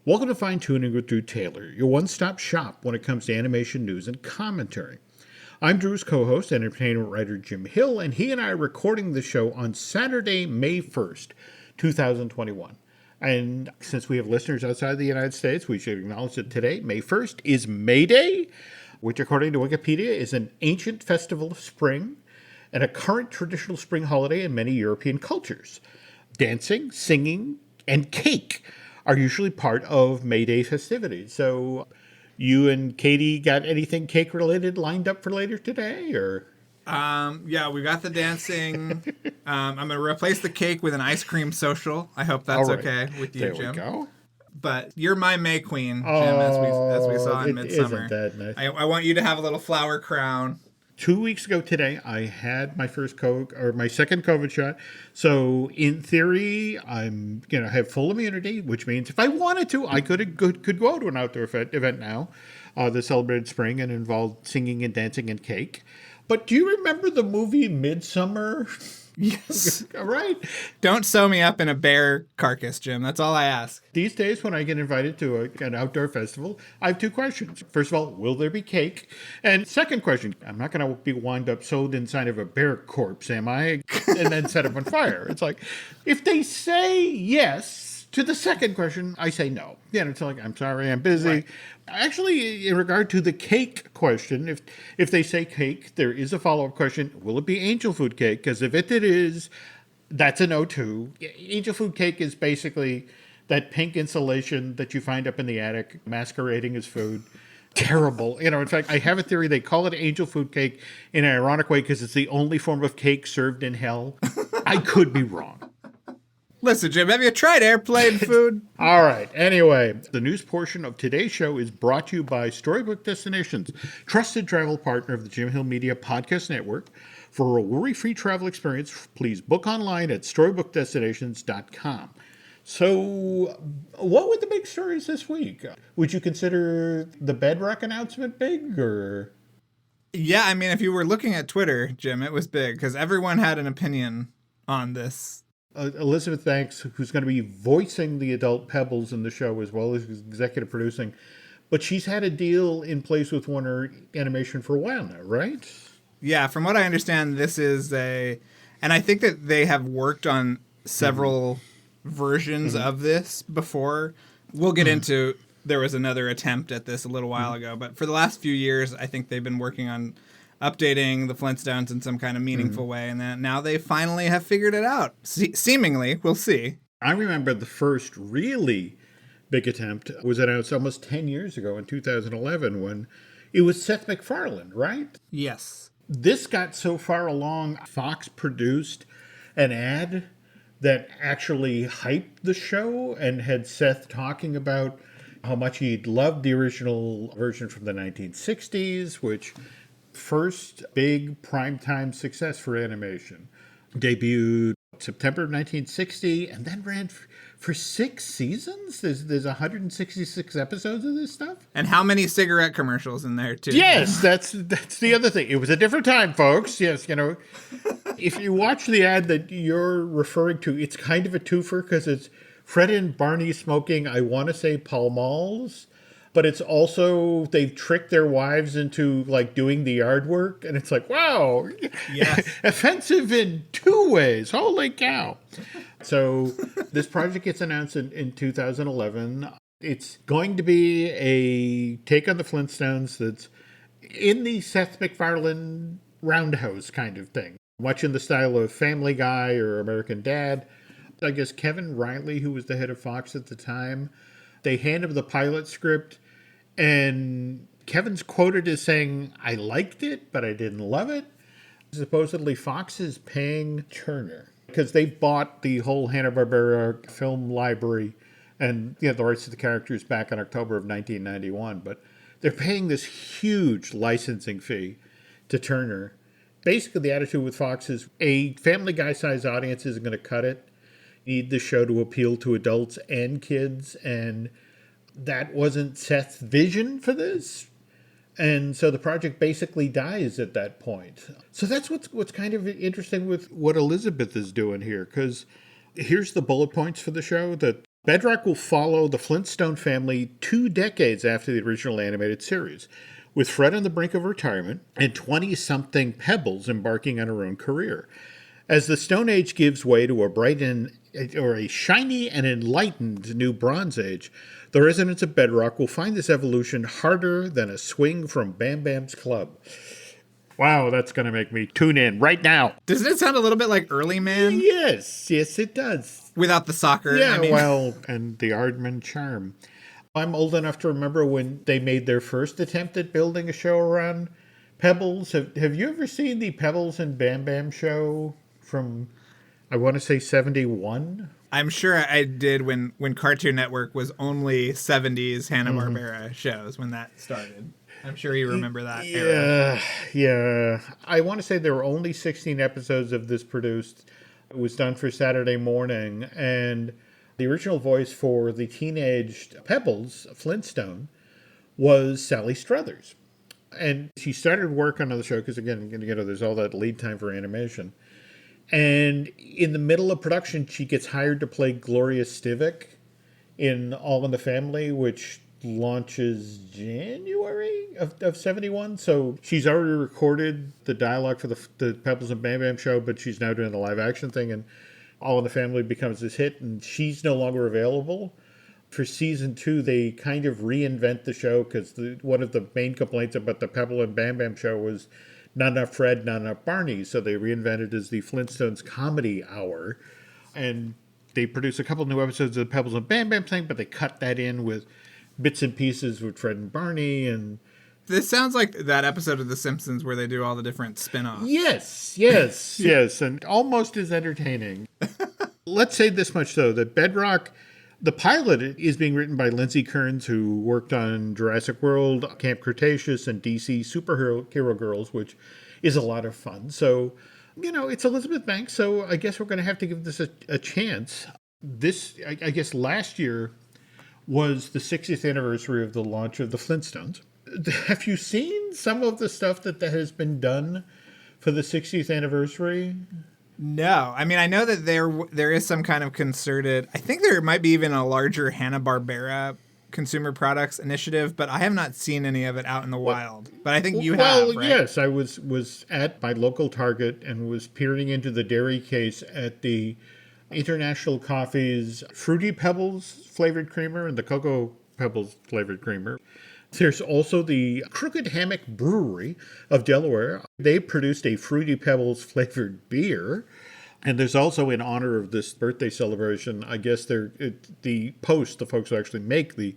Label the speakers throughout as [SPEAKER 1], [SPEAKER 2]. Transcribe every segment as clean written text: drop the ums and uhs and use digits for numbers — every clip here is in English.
[SPEAKER 1] Welcome to Fine Tuning with Drew Taylor, your one-stop shop when it comes to animation news and commentary. I'm Drew's co-host, entertainment writer Jim Hill, and he and I are recording the show on Saturday, May 1st, 2021. And since we have listeners outside the United States, we should acknowledge that today, May 1st, is May Day, which according to Wikipedia is an ancient festival of spring and a current traditional spring holiday in many European cultures. Dancing, singing, and cake are usually part of May Day festivities. So you and Katie got anything cake related lined up for later today, or?
[SPEAKER 2] Yeah, we got the dancing. I'm going to replace the cake with an ice cream social. I hope that's okay with you,
[SPEAKER 1] there
[SPEAKER 2] Jim.
[SPEAKER 1] There we go.
[SPEAKER 2] But you're my May Queen, Jim, as we saw in Midsummer.
[SPEAKER 1] Isn't that nice?
[SPEAKER 2] I want you to have a little flower crown.
[SPEAKER 1] 2 weeks ago today, I had my my second COVID shot. So in theory, I'm have full immunity, which means if I wanted to, I could go to an outdoor event now that celebrated spring and involved singing and dancing and cake. But do you remember the movie Midsummer?
[SPEAKER 2] Yes.
[SPEAKER 1] Right?
[SPEAKER 2] Don't sew me up in a bear carcass, Jim. That's all I ask.
[SPEAKER 1] These days, when I get invited to an outdoor festival, I have two questions. First of all, will there be cake? And second question, I'm not going to be wound up sewed inside of a bear corpse, am I? And then set up on fire. It's like, if they say yes to the second question, I say no. It's like, I'm sorry, I'm busy.
[SPEAKER 2] Right.
[SPEAKER 1] Actually, in regard to the cake question, if they say cake, there is a follow-up question. Will it be angel food cake? Because if it is, that's a no too. Angel food cake is basically that pink insulation that you find up in the attic masquerading as food. Terrible. In fact, I have a theory they call it angel food cake in an ironic way because it's the only form of cake served in hell. I could be wrong.
[SPEAKER 2] Listen, Jim, have you tried airplane food?
[SPEAKER 1] All right. Anyway, the news portion of today's show is brought to you by Storybook Destinations, trusted travel partner of the Jim Hill Media Podcast Network. For a worry-free travel experience, please book online at storybookdestinations.com. So, what were the big stories this week? Would you consider the Bedrock announcement big, or?
[SPEAKER 2] Yeah, I mean, if you were looking at Twitter, Jim, it was big because everyone had an opinion on this.
[SPEAKER 1] Elizabeth Banks, who's going to be voicing the adult Pebbles in the show as well as executive producing, but she's had a deal in place with Warner Animation for a while now, right?
[SPEAKER 2] Yeah, from what I understand, this is and I think that they have worked on several versions of this before. We'll get into, there was another attempt at this a little while ago, but for the last few years, I think they've been working on updating the Flintstones in some kind of meaningful way, and then now they finally have figured it out. Seemingly, we'll see.
[SPEAKER 1] I remember the first really big attempt was announced almost 10 years ago in 2011 when it was Seth McFarlane, right?
[SPEAKER 2] Yes.
[SPEAKER 1] This got so far along, Fox produced an ad that actually hyped the show and had Seth talking about how much he'd loved the original version from the 1960s, which first big primetime success for animation. Debuted September of 1960 and then ran for 6 seasons. There's 166 episodes of this stuff.
[SPEAKER 2] And how many cigarette commercials in there, too?
[SPEAKER 1] Yes, that's the other thing. It was a different time, folks. Yes, if you watch the ad that you're referring to, it's kind of a twofer because it's Fred and Barney smoking, I want to say, Pall Malls. But it's also, they've tricked their wives into, doing the yard work. And it's like, wow,
[SPEAKER 2] yes.
[SPEAKER 1] Offensive in 2 ways. Holy cow. So this project gets announced in 2011. It's going to be a take on the Flintstones that's in the Seth MacFarlane roundhouse kind of thing. Much in the style of Family Guy or American Dad. I guess Kevin Riley, who was the head of Fox at the time, they hand him the pilot script. And Kevin's quoted as saying, I liked it, but I didn't love it. Supposedly, Fox is paying Turner because they bought the whole Hanna-Barbera film library and the rights to the characters back in October of 1991. But they're paying this huge licensing fee to Turner. Basically, the attitude with Fox is a Family Guy-sized audience isn't going to cut it. You need the show to appeal to adults and kids, and that wasn't Seth's vision for this. And so the project basically dies at that point. So that's what's kind of interesting with what Elizabeth is doing here, because here's the bullet points for the show that Bedrock will follow the Flintstone family 2 decades after the original animated series, with Fred on the brink of retirement and 20-something Pebbles embarking on her own career. As the Stone Age gives way to a a shiny and enlightened new Bronze Age, the residents of Bedrock will find this evolution harder than a swing from Bam Bam's club. Wow, that's going to make me tune in right now.
[SPEAKER 2] Doesn't it sound a little bit like Early Man?
[SPEAKER 1] Yes, it does.
[SPEAKER 2] Without the soccer.
[SPEAKER 1] Yeah, well, and the Aardman charm. I'm old enough to remember when they made their first attempt at building a show around Pebbles. Have you ever seen the Pebbles and Bam Bam show from, I want to say, 71?
[SPEAKER 2] I'm sure I did when Cartoon Network was only 70s Hanna-Barbera shows when that started. I'm sure you remember that era.
[SPEAKER 1] Yeah. I want to say there were only 16 episodes of this produced. It was done for Saturday morning, and the original voice for the teenaged Pebbles, Flintstone, was Sally Struthers. And she started work on the show because, again, there's all that lead time for animation. And in the middle of production, she gets hired to play Gloria Stivic in All in the Family, which launches January of 71. So she's already recorded the dialogue for the Pebbles and Bam Bam show, but she's now doing the live action thing, and All in the Family becomes this hit, and she's no longer available. For season 2, they kind of reinvent the show because one of the main complaints about the Pebble and Bam Bam show was not enough Fred, not enough Barney. So they reinvented it as the Flintstones Comedy Hour. And they produced a couple new episodes of the Pebbles and Bam Bam thing, but they cut that in with bits and pieces with Fred and Barney. And
[SPEAKER 2] this sounds like that episode of The Simpsons where they do all the different spin-offs.
[SPEAKER 1] Yes, and almost as entertaining. Let's say this much, though, that Bedrock, the pilot is being written by Lindsay Kearns, who worked on Jurassic World, Camp Cretaceous, and DC Superhero Girls, which is a lot of fun. So, it's Elizabeth Banks, so I guess we're going to have to give this a chance. This, I guess last year was the 60th anniversary of the launch of the Flintstones. Have you seen some of the stuff that has been done for the 60th anniversary?
[SPEAKER 2] No. I mean, I know that there is some kind of concerted, I think there might be even a larger Hanna-Barbera consumer products initiative, but I have not seen any of it out in the wild. But I think you have, right?
[SPEAKER 1] Yes. I was at my local Target and was peering into the dairy case at the International Coffee's Fruity Pebbles flavored creamer and the Cocoa Pebbles flavored creamer. There's also the Crooked Hammock Brewery of Delaware. They produced a Fruity Pebbles flavored beer. And there's also, in honor of this birthday celebration, I guess the folks who actually make the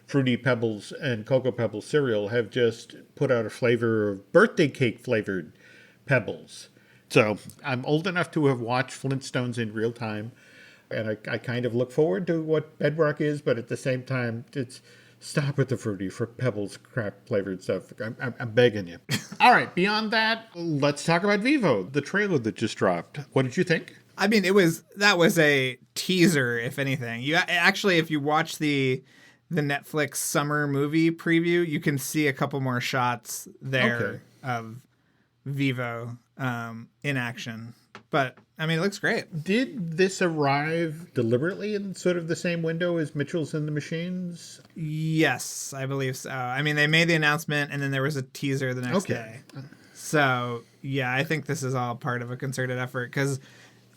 [SPEAKER 1] Fruity Pebbles and Cocoa Pebbles cereal have just put out a flavor of birthday cake flavored Pebbles. So I'm old enough to have watched Flintstones in real time, and I kind of look forward to what Bedrock is, but at the same time, it's stop with the Fruity for Pebbles crap flavored stuff. I'm begging you. All right, beyond that, let's talk about Vivo, the trailer that just dropped. What did you think?
[SPEAKER 2] I mean, that was a teaser, if anything. You actually, if you watch the Netflix summer movie preview, you can see a couple more shots there of Vivo in action. But I mean, it looks great.
[SPEAKER 1] Did this arrive deliberately in sort of the same window as Mitchell's and the Machines?
[SPEAKER 2] Yes, I believe so. I mean, they made the announcement and then there was a teaser the next day. So yeah, I think this is all part of a concerted effort because,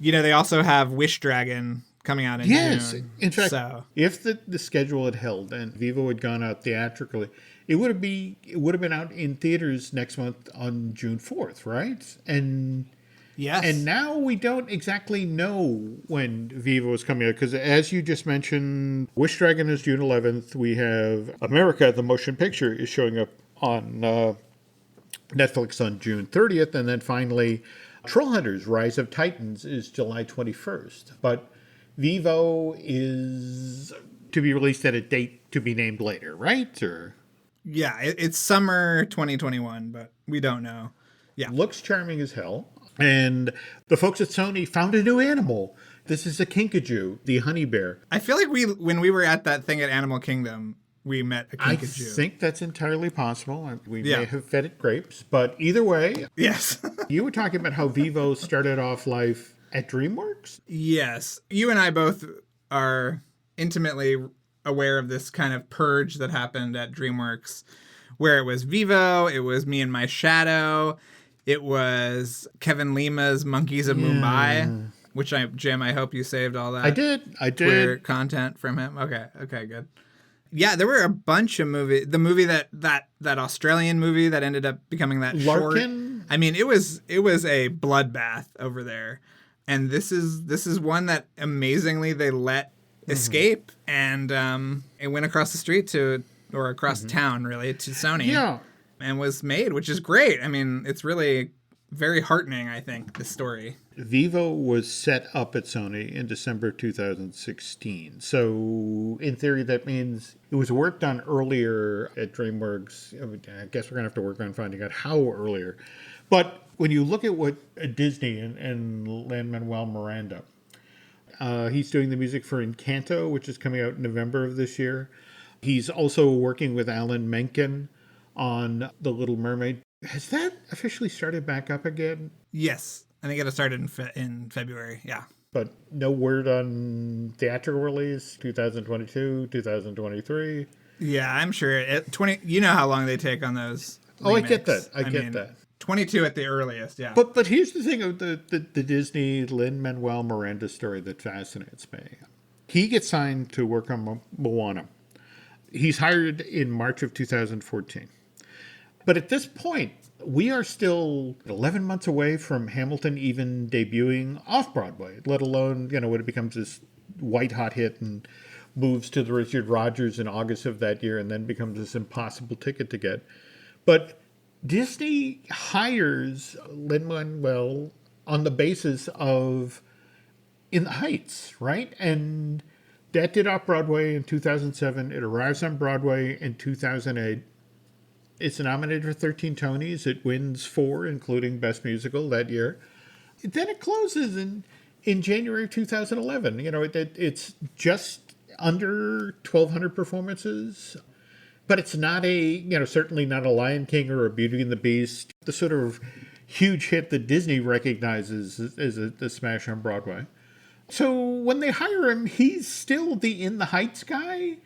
[SPEAKER 2] they also have Wish Dragon coming out in June.
[SPEAKER 1] In fact, if the schedule had held and Vivo had gone out theatrically, it would have been out in theaters next month on June 4th, right? And
[SPEAKER 2] yes.
[SPEAKER 1] And now we don't exactly know when Vivo is coming out because, as you just mentioned, Wish Dragon is June 11th. We have America, the motion picture, is showing up on Netflix on June 30th. And then finally, Trollhunters, Rise of Titans is July 21st. But Vivo is to be released at a date to be named later, right? Or
[SPEAKER 2] yeah, it's summer 2021, but we don't know. Yeah.
[SPEAKER 1] Looks charming as hell. And the folks at Sony found a new animal. This is a kinkajou, the honey bear.
[SPEAKER 2] I feel like when we were at that thing at Animal Kingdom, we met a kinkajou.
[SPEAKER 1] I think that's entirely possible. We may have fed it grapes, but either way.
[SPEAKER 2] Yes.
[SPEAKER 1] You were talking about how Vivo started off life at DreamWorks?
[SPEAKER 2] Yes. You and I both are intimately aware of this kind of purge that happened at DreamWorks, where it was Vivo, it was Me and My Shadow, it was Kevin Lima's Monkeys of Mumbai, which Jim, I hope you saved all that.
[SPEAKER 1] I did.
[SPEAKER 2] Twitter content from him. Okay, good. Yeah, there were a bunch of movies. The movie that Australian movie that ended up becoming that
[SPEAKER 1] Larkin?
[SPEAKER 2] short. I mean, it was a bloodbath over there, and this is one that amazingly they let escape, and it went across the street or across town really to Sony.
[SPEAKER 1] Yeah.
[SPEAKER 2] And was made, which is great. I mean, it's really very heartening, I think, the story.
[SPEAKER 1] Vivo was set up at Sony in December 2016. So, in theory, that means it was worked on earlier at DreamWorks. I guess we're going to have to work on finding out how earlier. But when you look at what Disney and Lin-Manuel Miranda, he's doing the music for Encanto, which is coming out in November of this year. He's also working with Alan Menken on The Little Mermaid. Has that officially started back up again?
[SPEAKER 2] Yes. I think it started in February, yeah.
[SPEAKER 1] But no word on theatrical release, 2022, 2023?
[SPEAKER 2] Yeah, I'm sure. You know how long they take on those remakes.
[SPEAKER 1] Oh, I get that. I get that.
[SPEAKER 2] 22 at the earliest, yeah.
[SPEAKER 1] But here's the thing of the Disney Lin-Manuel Miranda story that fascinates me. He gets signed to work on Moana. He's hired in March of 2014. But at this point, we are still 11 months away from Hamilton even debuting off-Broadway, let alone, when it becomes this white-hot hit and moves to the Richard Rodgers in August of that year and then becomes this impossible ticket to get. But Disney hires Lin-Manuel on the basis of In the Heights, right? And that did off-Broadway in 2007. It arrives on Broadway in 2008. It's nominated for 13 Tonys. It wins 4, including Best Musical that year. Then it closes in January of 2011. It's just under 1,200 performances. But it's not certainly not a Lion King or a Beauty and the Beast, the sort of huge hit that Disney recognizes as a smash on Broadway. So when they hire him, he's still the In the Heights guy.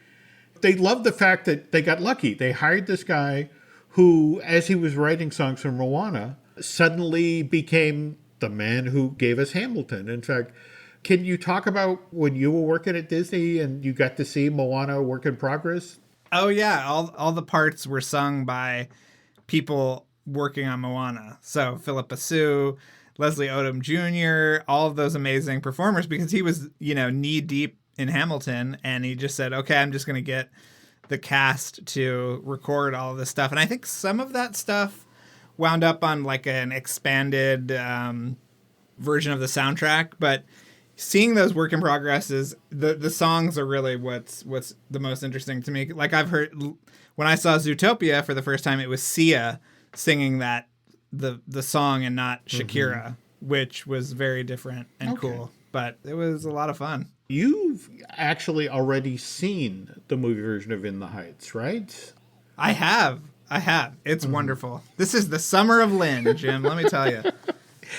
[SPEAKER 1] They love the fact that they got lucky. They hired this guy who, as he was writing songs for Moana, suddenly became the man who gave us Hamilton. In fact, can you talk about when you were working at Disney and you got to see Moana work in progress?
[SPEAKER 2] Oh, yeah. All the parts were sung by people working on Moana. So Philippa Sue, Leslie Odom Jr., all of those amazing performers, because he was, knee deep in Hamilton, and he just said, okay, I'm just going to get the cast to record all of this stuff. And I think some of that stuff wound up on like an expanded version of the soundtrack, but seeing those work in progresses, the songs are really what's the most interesting to me. Like I've heard, when I saw Zootopia for the first time, it was Sia singing the song and not Shakira, which was very different and cool. But it was a lot of fun.
[SPEAKER 1] You've actually already seen the movie version of In the Heights, right?
[SPEAKER 2] I have. It's wonderful. This is the summer of Lynn, Jim, let me tell you.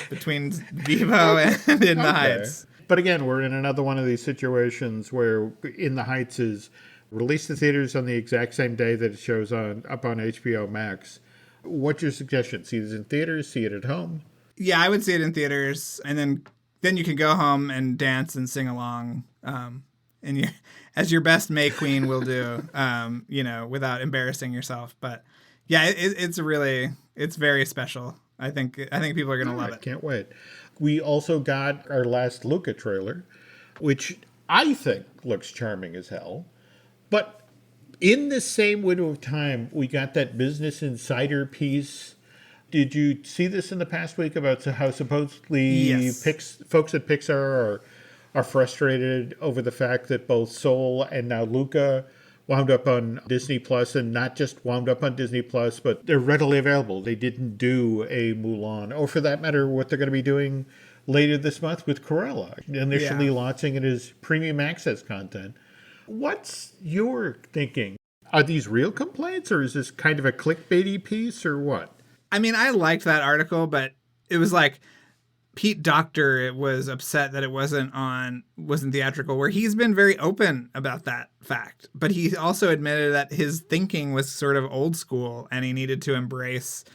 [SPEAKER 2] Between Vivo and In the Heights.
[SPEAKER 1] But again, we're in another one of these situations where In the Heights is released to theaters on the exact same day that it shows up on HBO Max. What's your suggestion? See it in theaters? See it at home?
[SPEAKER 2] Yeah, I would see it in theaters, and then you can go home and dance and sing along, as your best May Queen will do, without embarrassing yourself. But yeah, it's very special. I think people are going to love it.
[SPEAKER 1] Can't wait. We also got our last Luca trailer, which I think looks charming as hell. But in the same window of time, we got that Business Insider piece. Did you see this in the past week about how supposedly folks at Pixar are frustrated over the fact that both Soul and now Luca wound up on Disney Plus, and not just wound up on Disney Plus, but they're readily available. They didn't do a Mulan, or for that matter, what they're going to be doing later this month with Cruella, initially launching it as premium access content. What's your thinking? Are these real complaints, or is this kind of a clickbaity piece, or what?
[SPEAKER 2] I mean, I liked that article, but it was like, Pete Docter was upset that it wasn't theatrical, where he's been very open about that fact. But he also admitted that his thinking was sort of old school and he needed to embrace,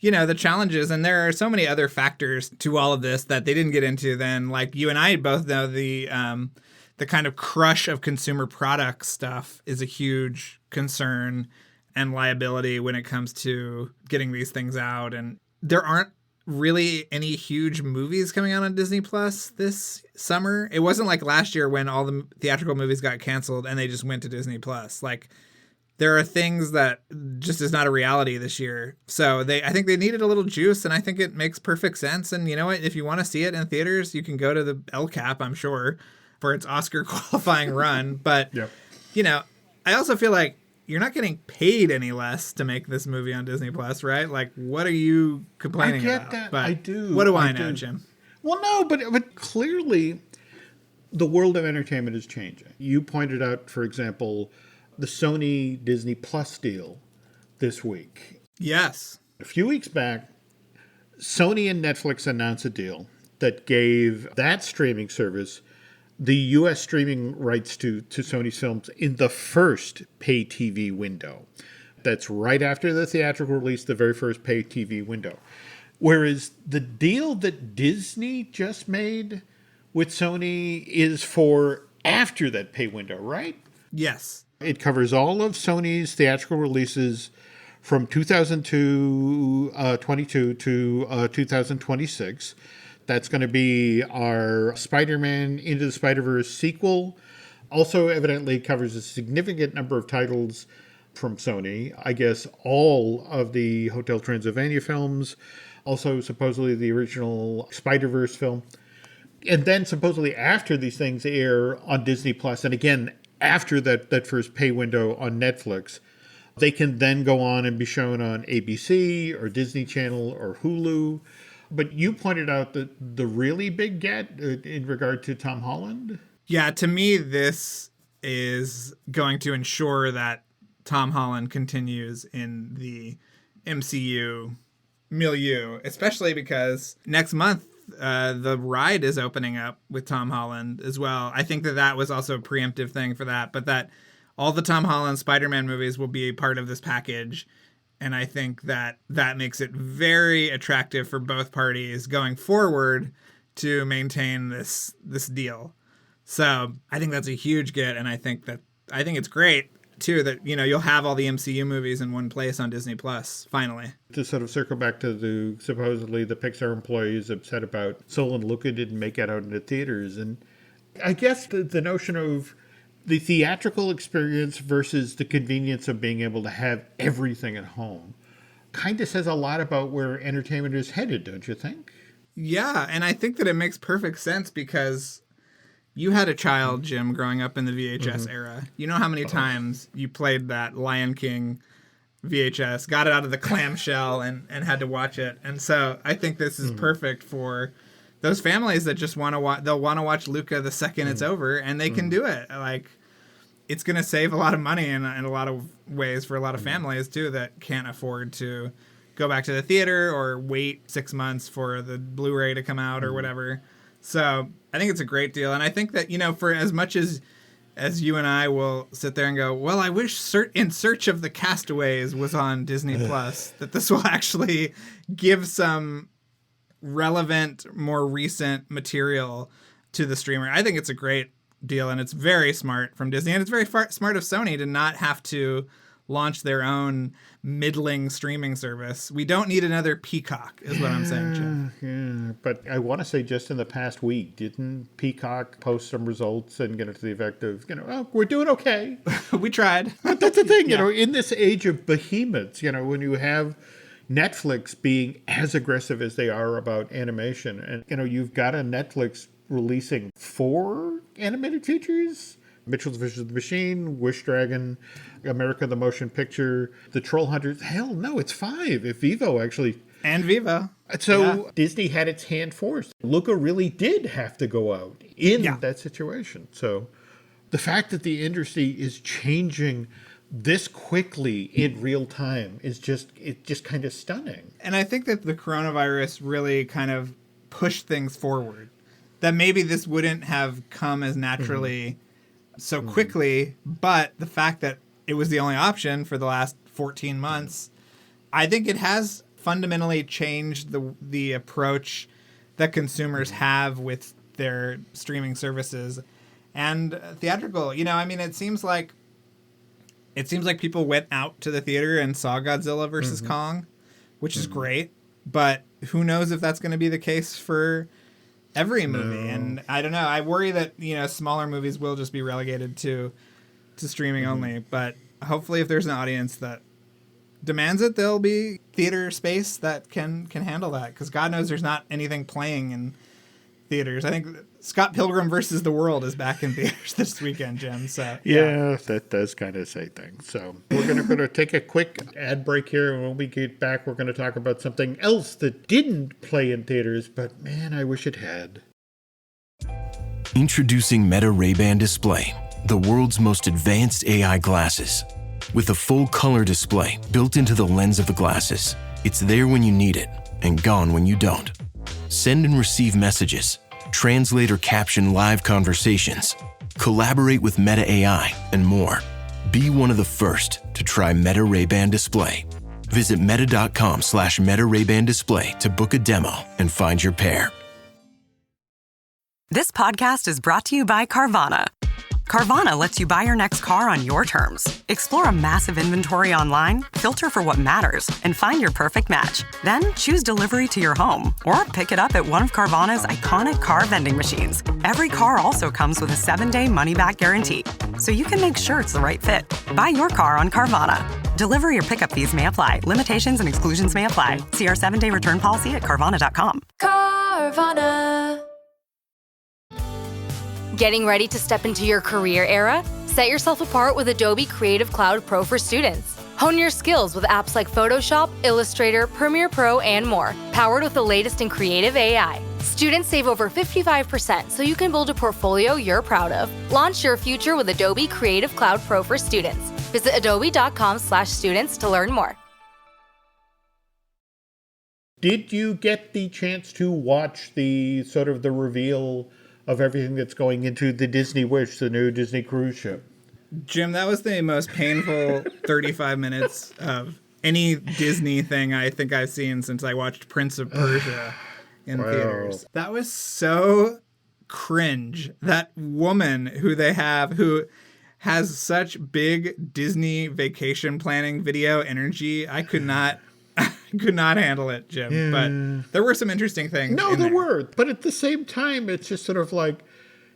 [SPEAKER 2] the challenges. And there are so many other factors to all of this that they didn't get into then. Like you and I both know the kind of crush of consumer product stuff is a huge concern and liability when it comes to getting these things out. And there aren't really any huge movies coming out on Disney Plus this summer. It wasn't like last year when all the theatrical movies got canceled and they just went to Disney Plus. Like there are things that just is not a reality this year. So I think they needed a little juice, and I think it makes perfect sense. And you know what? If you want to see it in theaters, you can go to the LCAP, I'm sure, for its Oscar qualifying run. But,
[SPEAKER 1] Yep.
[SPEAKER 2] I also feel like you're not getting paid any less to make this movie on Disney Plus, right? Like, what are you complaining
[SPEAKER 1] I get
[SPEAKER 2] about?
[SPEAKER 1] that.
[SPEAKER 2] But
[SPEAKER 1] I do.
[SPEAKER 2] What do I know, Jim?
[SPEAKER 1] Well, no, but clearly the world of entertainment is changing. You pointed out, for example, the Sony Disney Plus deal this week.
[SPEAKER 2] Yes.
[SPEAKER 1] A few weeks back, Sony and Netflix announced a deal that gave that streaming service the U.S. streaming rights to Sony's films in the first pay TV window. That's right after the theatrical release, the very first pay TV window. Whereas the deal that Disney just made with Sony is for after that pay window, right?
[SPEAKER 2] Yes.
[SPEAKER 1] It covers all of Sony's theatrical releases from 2022 to 2026. That's going to be our Spider-Man Into the Spider-Verse sequel. Also, evidently, covers a significant number of titles from Sony. I guess all of the Hotel Transylvania films. Also, supposedly, the original Spider-Verse film. And then, supposedly, after these things air on Disney Plus, and again, after that first pay window on Netflix, they can then go on and be shown on ABC or Disney Channel or Hulu. But you pointed out that the really big get in regard to Tom Holland?
[SPEAKER 2] Yeah, to me, this is going to ensure that Tom Holland continues in the MCU milieu, especially because next month, the ride is opening up with Tom Holland as well. I think that was also a preemptive thing for that, but that all the Tom Holland Spider-Man movies will be a part of this package. And I think that makes it very attractive for both parties going forward to maintain this deal. So I think that's a huge get, and I think it's great too that you'll have all the MCU movies in one place on Disney Plus finally.
[SPEAKER 1] To sort of circle back to supposedly the Pixar employees upset about Soul and Luca didn't make it out into theaters, and I guess the notion of the theatrical experience versus the convenience of being able to have everything at home kind of says a lot about where entertainment is headed, don't you think?
[SPEAKER 2] Yeah, and I think that it makes perfect sense because you had a child, Jim, growing up in the VHS era. You know how many times you played that Lion King VHS, got it out of the clamshell and had to watch it. And so I think this is perfect for those families that just want to watch. They'll want to watch Luca the second it's over, and they can do it. Like, it's going to save a lot of money in a lot of ways for a lot of families too that can't afford to go back to the theater or wait 6 months for the Blu-ray to come out or whatever. So I think it's a great deal, and I think that for as much as you and I will sit there and go, well, I wish In Search of the Castaways was on Disney Plus, that this will actually give some relevant, more recent material to the streamer. I think it's a great deal, and it's very smart from Disney, and it's very smart of Sony to not have to launch their own middling streaming service. We don't need another Peacock, is what I'm saying, Jim.
[SPEAKER 1] Yeah, but I want to say just in the past week, didn't Peacock post some results and get it to the effect of, oh, we're doing okay.
[SPEAKER 2] We tried.
[SPEAKER 1] But that's the thing, in this age of behemoths, when you have Netflix being as aggressive as they are about animation, and, you've got a Netflix releasing 4 animated features: Mitchell's vs. the Machine, Wish Dragon, America the Motion Picture, The Troll Hunters. Hell no, it's 5. If Vivo actually.
[SPEAKER 2] And Vivo.
[SPEAKER 1] So Disney had its hand forced. Luca really did have to go out in that situation. So the fact that the industry is changing this quickly in real time is just kind of stunning.
[SPEAKER 2] And I think that the coronavirus really kind of pushed things forward. That maybe this wouldn't have come as naturally so quickly, but the fact that it was the only option for the last 14 months, I think it has fundamentally changed the approach that consumers have with their streaming services and theatrical. You know, I mean, it seems like people went out to the theater and saw Godzilla versus Kong, which is great, but who knows if that's going to be the case for every movie. And I don't know. I worry that, you know, smaller movies will just be relegated to streaming only, but hopefully if there's an audience that demands it, there'll be theater space that can handle that, because God knows there's not anything playing in theaters. I think Scott Pilgrim versus the World is back in theaters this weekend, Jim. So
[SPEAKER 1] yeah, that does kind of say things. So we're going to take a quick ad break here, and when we get back, we're going to talk about something else that didn't play in theaters, but man, I wish it had.
[SPEAKER 3] Introducing Meta Ray-Ban Display, the world's most advanced AI glasses. With a full color display built into the lens of the glasses, it's there when you need it and gone when you don't. Send and receive messages, translate or caption live conversations, collaborate with Meta AI, and more. Be one of the first to try Meta Ray-Ban Display. Visit meta.com/Meta Ray-Ban Display to book a demo and find your pair.
[SPEAKER 4] This podcast is brought to you by Carvana. Carvana lets you buy your next car on your terms. Explore a massive inventory online, filter for what matters, and find your perfect match. Then choose delivery to your home or pick it up at one of Carvana's iconic car vending machines. Every car also comes with a 7-day money-back guarantee, so you can make sure it's the right fit. Buy your car on Carvana. Delivery or pickup fees may apply. Limitations and exclusions may apply. See our 7-day return policy at Carvana.com.
[SPEAKER 5] Carvana. Getting ready to step into your career era? Set yourself apart with Adobe Creative Cloud Pro for students. Hone your skills with apps like Photoshop, Illustrator, Premiere Pro, and more, powered with the latest in creative AI. Students save over 55%, so you can build a portfolio you're proud of. Launch your future with Adobe Creative Cloud Pro for students. Visit adobe.com/students to learn more.
[SPEAKER 1] Did you get the chance to watch the sort of the reveal of everything that's going into the Disney Wish, the new Disney cruise ship?
[SPEAKER 2] Jim, that was the most painful 35 minutes of any Disney thing I think I've seen since I watched Prince of Persia in theaters. That was so cringe. That woman who they have, who has such big Disney vacation planning video energy, I could not handle it, Jim.
[SPEAKER 1] Yeah.
[SPEAKER 2] But there were some interesting things.
[SPEAKER 1] No, there were. But at the same time, it's just sort of like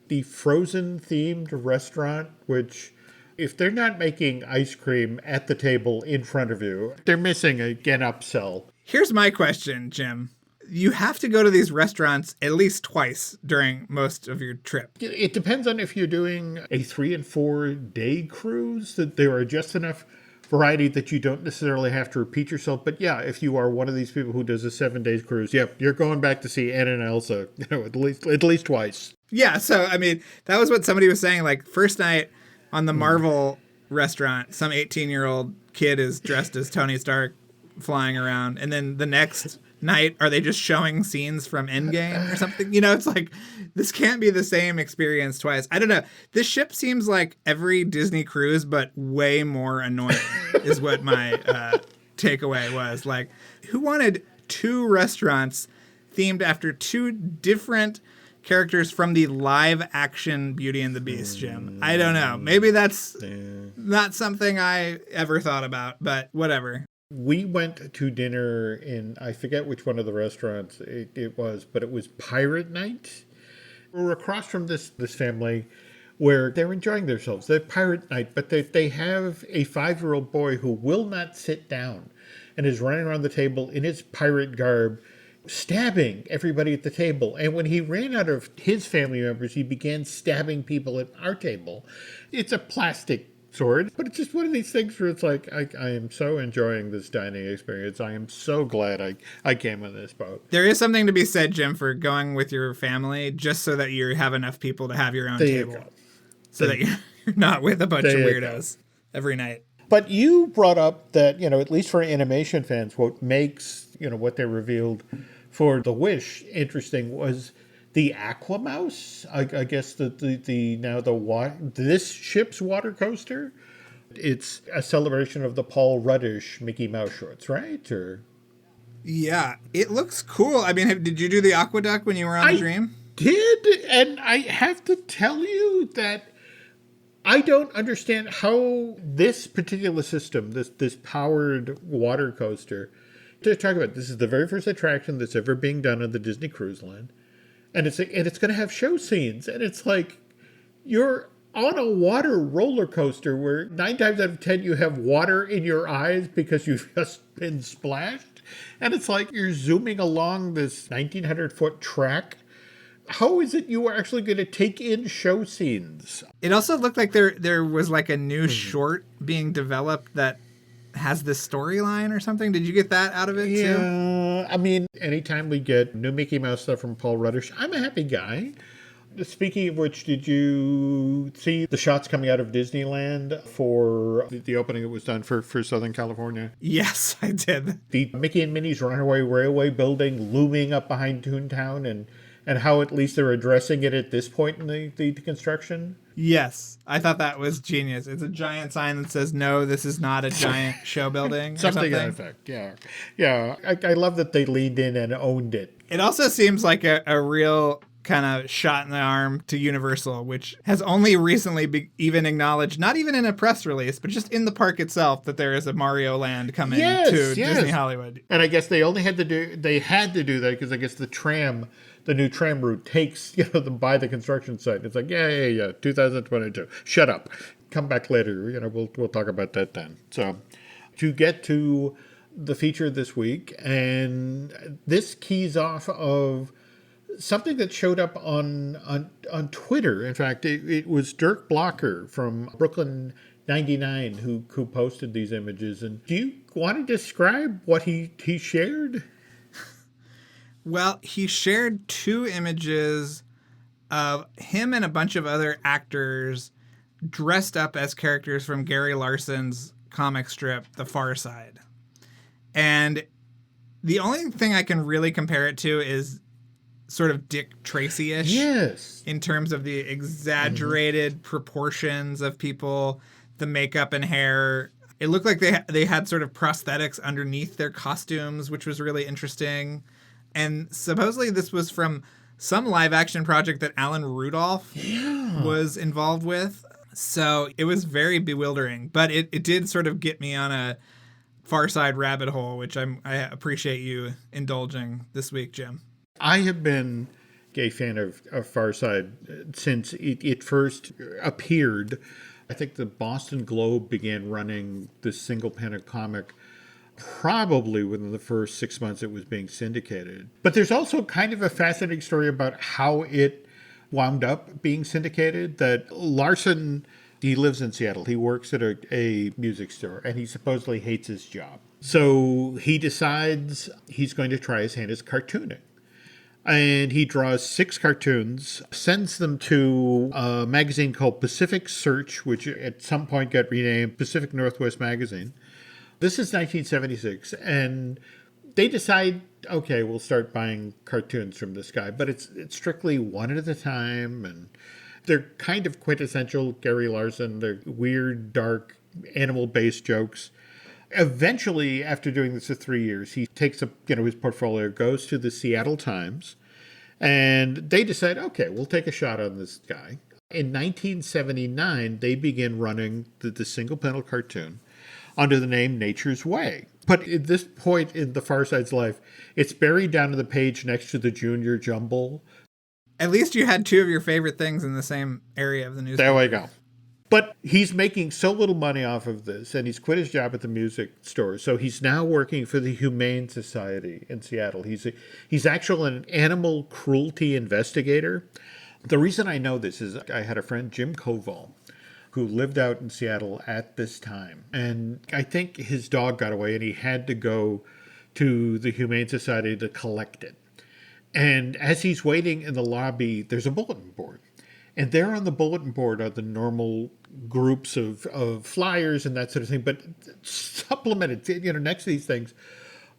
[SPEAKER 1] the Frozen themed restaurant, which if they're not making ice cream at the table in front of you, they're missing an upsell.
[SPEAKER 2] Here's my question, Jim. You have to go to these restaurants at least twice during most of your trip.
[SPEAKER 1] It depends on if you're doing a 3 and 4 day cruise, that there are just enough variety that you don't necessarily have to repeat yourself. But yeah, if you are one of these people who does a 7 days cruise, yep, you're going back to see Anna and Elsa, at least twice.
[SPEAKER 2] Yeah, so I mean, that was what somebody was saying. Like, first night on the Marvel restaurant, some 18-year-old kid is dressed as Tony Stark flying around, and then the next night, are they just showing scenes from Endgame or something? You know, it's like, this can't be the same experience twice. I don't know. This ship seems like every Disney cruise, but way more annoying is what my takeaway was. Like, who wanted 2 restaurants themed after 2 different characters from the live action Beauty and the Beast, Jim? I don't know. Maybe that's not something I ever thought about, but whatever.
[SPEAKER 1] We went to dinner in, I forget which one of the restaurants it was, but it was Pirate Night. We were across from this family where they're enjoying themselves. They're Pirate Night, but they have a 5-year-old boy who will not sit down and is running around the table in his pirate garb, stabbing everybody at the table. And when he ran out of his family members, he began stabbing people at our table. It's a plastic sword, but it's just one of these things where it's like, I am so enjoying this dining experience. I am so glad I came on this boat.
[SPEAKER 2] There is something to be said, Jim, for going with your family just so that you have enough people to have your own table. So that you're not with a bunch of weirdos every night.
[SPEAKER 1] But you brought up that, at least for animation fans, what makes, what they revealed for the Wish, interesting, was the Aquamouse. I guess this ship's water coaster. It's a celebration of the Paul Ruddish Mickey Mouse shorts, right? Or
[SPEAKER 2] Yeah, it looks cool. I mean, did you do the aqueduct when you were on the Dream?
[SPEAKER 1] Did, and I have to tell you that I don't understand how this particular system, this powered water coaster, to talk about, this is the very first attraction that's ever being done on the Disney Cruise Line, and it's going to have show scenes, and it's like you're on a water roller coaster where 9 times out of 10 you have water in your eyes because you've just been splashed, and it's like you're zooming along this 1,900-foot track. How is it you were actually going to take in show scenes?
[SPEAKER 2] It also looked like there was like a new short being developed that has this storyline or something. Did you get that out of it too?
[SPEAKER 1] Yeah, I mean, anytime we get new Mickey Mouse stuff from Paul Ruddish, I'm a happy guy. Speaking of which, did you see the shots coming out of Disneyland for the opening that was done for Southern California?
[SPEAKER 2] Yes, I did.
[SPEAKER 1] The Mickey and Minnie's Runaway Railway building looming up behind Toontown, and how at least they're addressing it at this point in the construction?
[SPEAKER 2] Yes, I thought that was genius. It's a giant sign that says, no, this is not a giant show building.
[SPEAKER 1] Something to that effect, yeah. Yeah, I love that they leaned in and owned it.
[SPEAKER 2] It also seems like a real kind of shot in the arm to Universal, which has only recently even acknowledged, not even in a press release, but just in the park itself, that there is a Mario Land coming to Disney Hollywood.
[SPEAKER 1] And I guess they had to do that because I guess the new tram route takes them by the construction site. It's like, yeah, 2022. Shut up. Come back later. We'll talk about that then. So to get to the feature this week, and this keys off of something that showed up on Twitter. In fact, it was Dirk Blocker from Brooklyn 99 who posted these images. And do you want to describe what he shared?
[SPEAKER 2] Well, he shared 2 images of him and a bunch of other actors dressed up as characters from Gary Larson's comic strip, The Far Side. And the only thing I can really compare it to is sort of Dick Tracy-ish.
[SPEAKER 1] Yes.
[SPEAKER 2] In terms of the exaggerated proportions of people, the makeup and hair. It looked like they had sort of prosthetics underneath their costumes, which was really interesting. And supposedly this was from some live action project that Alan Rudolph was involved with. So it was very bewildering, but it did sort of get me on a Far Side rabbit hole, which I appreciate you indulging this week, Jim.
[SPEAKER 1] I have been a fan of Far Side since it first appeared. I think the Boston Globe began running this single panel comic probably within the first 6 months it was being syndicated. But there's also kind of a fascinating story about how it wound up being syndicated. That Larson, he lives in Seattle. He works at a music store, and he supposedly hates his job. So he decides he's going to try his hand as cartooning. And he draws 6 cartoons, sends them to a magazine called Pacific Search, which at some point got renamed Pacific Northwest Magazine. This is 1976, and they decide, okay, we'll start buying cartoons from this guy, but it's strictly one at a time, and they're kind of quintessential Gary Larson. They're weird, dark, animal-based jokes. Eventually, after doing this for 3 years, he takes up his portfolio, goes to the Seattle Times, and they decide, okay, we'll take a shot on this guy. In 1979, they begin running the single panel cartoon under the name Nature's Way. But at this point in the Far Side's life, it's buried down to the page next to the Junior Jumble.
[SPEAKER 2] At least you had 2 of your favorite things in the same area of the newspaper.
[SPEAKER 1] There we go. But he's making so little money off of this, and he's quit his job at the music store. So he's now working for the Humane Society in Seattle. He's actually an animal cruelty investigator. The reason I know this is I had a friend, Jim Koval, who lived out in Seattle at this time. And I think his dog got away, and he had to go to the Humane Society to collect it. And as he's waiting in the lobby, there's a bulletin board. And there on the bulletin board are the normal groups of flyers and that sort of thing. But supplemented, next to these things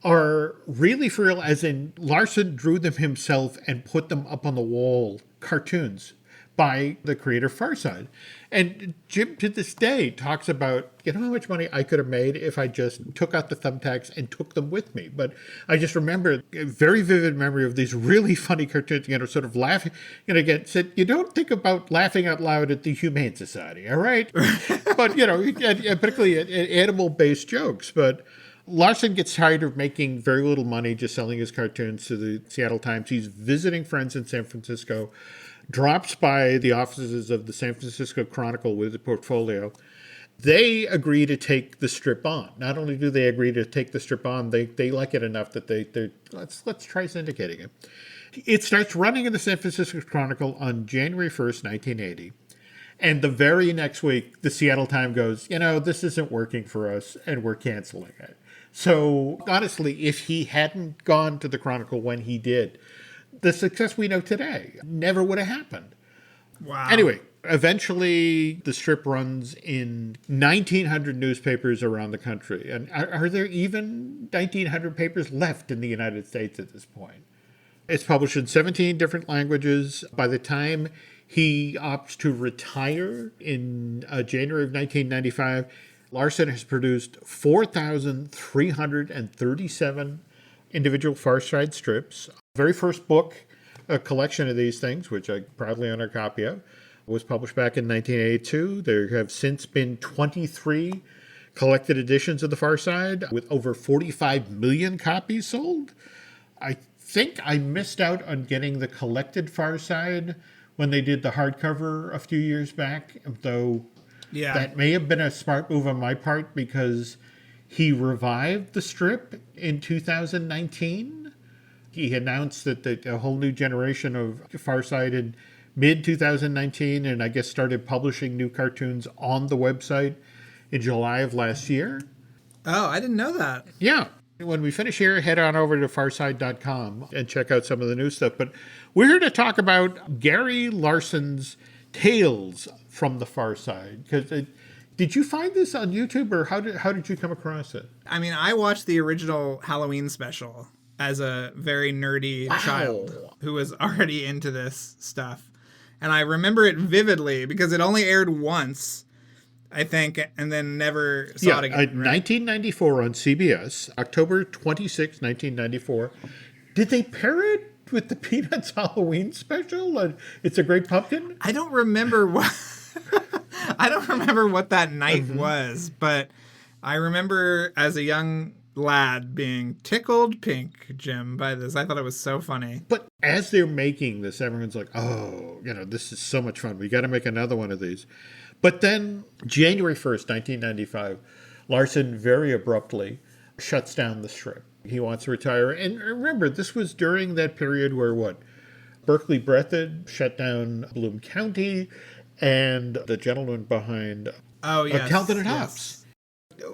[SPEAKER 1] are really for real, as in Larson drew them himself and put them up on the wall, cartoons by the creator Farside. And Jim to this day talks about, you know how much money I could have made if I just took out the thumbtacks and took them with me. But I just remember a very vivid memory of these really funny cartoons, sort of laughing. And again, said, you don't think about laughing out loud at the Humane Society, all right? But, particularly animal-based jokes. But Larson gets tired of making very little money just selling his cartoons to the Seattle Times. He's visiting friends in San Francisco, drops by the offices of the San Francisco Chronicle with a portfolio. They agree to take the strip on. Not only do they agree to take the strip on, they like it enough that let's try syndicating it. It starts running in the San Francisco Chronicle on January 1st, 1980. And the very next week, the Seattle Times goes, this isn't working for us, and we're canceling it. So honestly, if he hadn't gone to the Chronicle when he did, the success we know today never would have happened.
[SPEAKER 2] Wow.
[SPEAKER 1] Anyway, eventually the strip runs in 1,900 newspapers around the country. And are there even 1,900 papers left in the United States at this point? It's published in 17 different languages. By the time he opts to retire in January of 1995, Larson has produced 4,337 individual Farside strips. Very first book, a collection of these things, which I proudly own a copy of, was published back in 1982. There have since been 23 collected editions of the Farside with over 45 million copies sold. I think I missed out on getting the collected Farside when they did the hardcover a few years back, though that may have been a smart move on my part because he revived the strip in 2019. He announced that a whole new generation of Farside in mid-2019, and I guess started publishing new cartoons on the website in July of last year.
[SPEAKER 2] Oh, I didn't know that.
[SPEAKER 1] Yeah. When we finish here, head on over to farside.com and check out some of the new stuff. But we're here to talk about Gary Larson's Tales from the Farside. Because did you find this on YouTube, or how did you come across it?
[SPEAKER 2] I mean, I watched the original Halloween special as a very nerdy child who was already into this stuff. And I remember it vividly because it only aired once, I think, and then never saw it again.
[SPEAKER 1] 1994 on CBS, October 26, 1994. Did they pair it with the Peanuts Halloween special? It's a Great Pumpkin?
[SPEAKER 2] I don't remember what that night was, but I remember as a young lad being tickled pink, Jim, by this. I thought it was so funny.
[SPEAKER 1] But as they're making this, everyone's like, this is so much fun. We got to make another one of these. But then January 1st, 1995, Larson very abruptly shuts down the strip. He wants to retire. And remember, this was during that period where Berkeley Breathed shut down Bloom County, and the gentleman behind Calvin and Hobbes.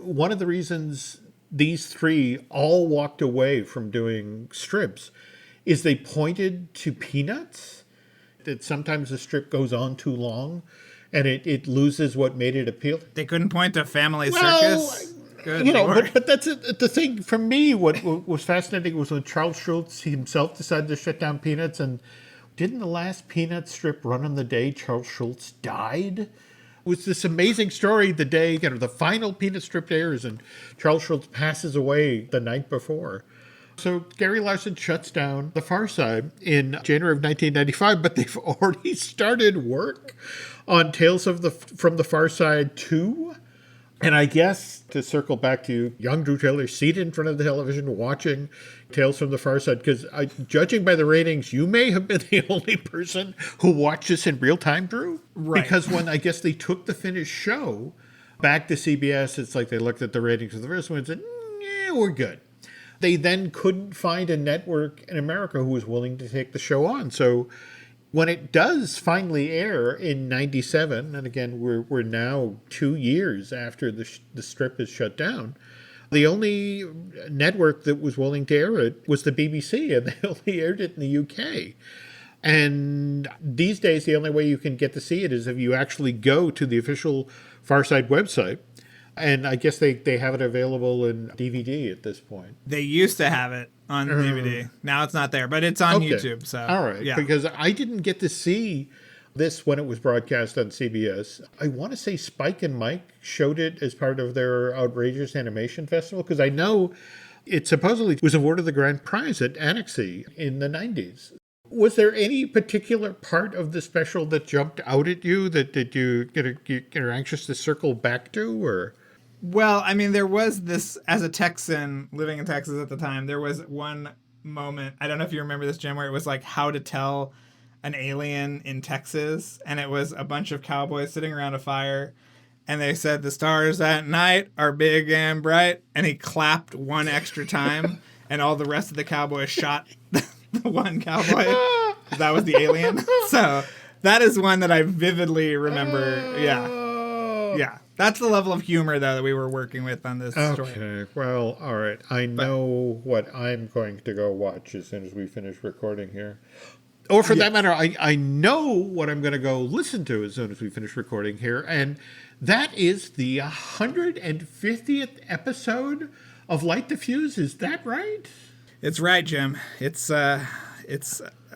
[SPEAKER 1] One of the reasons these three all walked away from doing strips is they pointed to Peanuts, that sometimes the strip goes on too long and it loses what made it appeal.
[SPEAKER 2] They couldn't point to Family Circus? Good
[SPEAKER 1] but that's the thing for me. What was fascinating was when Charles Schulz himself decided to shut down Peanuts, and didn't the last Peanuts strip run on the day Charles Schulz died? It was this amazing story the day, the final Peanut strip airs and Charles Schulz passes away the night before. So Gary Larson shuts down the Farside in January of 1995, but they've already started work on Tales from the Farside 2. And I guess, to circle back to young Drew Taylor seated in front of the television watching Tales from the Farside, because judging by the ratings, you may have been the only person who watched this in real time, Drew.
[SPEAKER 2] Right.
[SPEAKER 1] Because when I guess they took the finished show back to CBS, it's like they looked at the ratings of the first one and said, we're good. They then couldn't find a network in America who was willing to take the show on. So when it does finally air in 97, and again, we're now 2 years after the strip is shut down, the only network that was willing to air it was the BBC, and they only aired it in the UK. And these days, the only way you can get to see it is if you actually go to the official Farside website. And I guess they have it available in DVD at this point.
[SPEAKER 2] They used to have it on DVD. Now it's not there, but it's on
[SPEAKER 1] Okay.
[SPEAKER 2] YouTube. So
[SPEAKER 1] all right,
[SPEAKER 2] yeah.
[SPEAKER 1] because I didn't get to see this when it was broadcast on CBS. I want to say Spike and Mike showed it as part of their Outrageous Animation Festival, because I know it supposedly was awarded the grand prize at Annecy in the 90s. Was there any particular part of the special that jumped out at you that you are anxious to circle back to, or?
[SPEAKER 2] Well, I mean, there was this, as a Texan living in Texas at the time, there was one moment, I don't know if you remember this, Jim, where it was like how to tell an alien in Texas, and it was a bunch of cowboys sitting around a fire, and they said the stars at night are big and bright, and he clapped one extra time, and all the rest of the cowboys shot the one cowboy. That was the alien. So that is one that I vividly remember. Yeah. That's the level of humor, though, that we were working with on this story.
[SPEAKER 1] Okay, well, all right. I know what I'm going to go watch as soon as we finish recording here. Or for that matter, I know what I'm going to go listen to as soon as we finish recording here. And that is the 150th episode of Light the Fuse. Is that right?
[SPEAKER 2] It's right, Jim. It's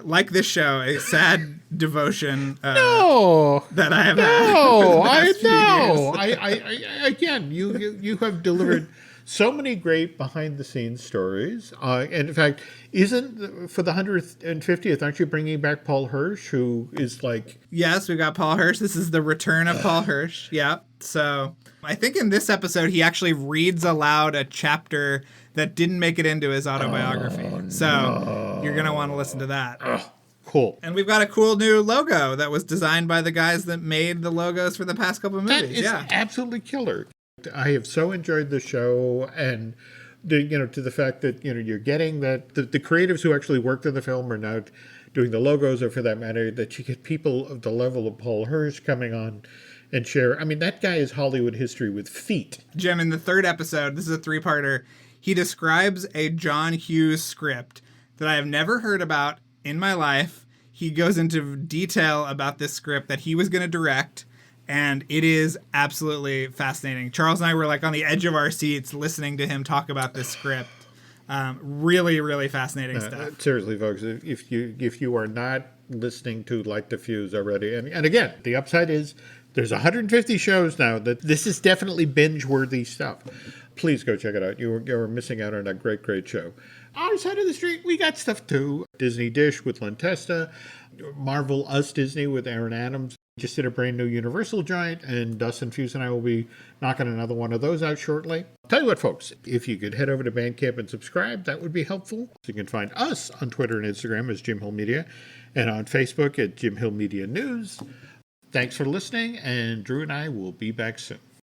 [SPEAKER 2] like this show, a sad devotion
[SPEAKER 1] No.
[SPEAKER 2] that I have had.
[SPEAKER 1] No,
[SPEAKER 2] for the
[SPEAKER 1] I
[SPEAKER 2] past few
[SPEAKER 1] know.
[SPEAKER 2] years.
[SPEAKER 1] Again, you have delivered so many great behind the scenes stories. And in fact, isn't for the 150th, aren't you bringing back Paul Hirsch, who is like?
[SPEAKER 2] Yes, we got Paul Hirsch. This is the return of Paul Hirsch. Yeah. So I think in this episode, he actually reads aloud a chapter that didn't make it into his autobiography. So you're going to want to listen to that.
[SPEAKER 1] Cool.
[SPEAKER 2] And we've got a cool new logo that was designed by the guys that made the logos for the past couple of movies.
[SPEAKER 1] That is absolutely killer. I have so enjoyed the show, and to the fact that you're getting that the creatives who actually worked on the film are now doing the logos, or for that matter, that you get people of the level of Paul Hirsch coming on and share. I mean, that guy is Hollywood history with feet.
[SPEAKER 2] Jim, in the third episode, this is a three-parter, he describes a John Hughes script that I have never heard about in my life. He goes into detail about this script that he was going to direct, and it is absolutely fascinating. Charles and I were like on the edge of our seats listening to him talk about this script. Really, really fascinating stuff.
[SPEAKER 1] Seriously, folks, if you are not listening to Light the Fuse already, and again, the upside is there's 150 shows now that this is definitely binge-worthy stuff. Please go check it out. You're missing out on a great, great show. Our side of the street, we got stuff too. Disney Dish with Len Testa, Marvel Us Disney with Aaron Adams. Just did a brand new Universal joint, and Dustin Fuse and I will be knocking another one of those out shortly. Tell you what, folks, if you could head over to Bandcamp and subscribe, that would be helpful. You can find us on Twitter and Instagram as Jim Hill Media, and on Facebook at Jim Hill Media News. Thanks for listening, and Drew and I will be back soon.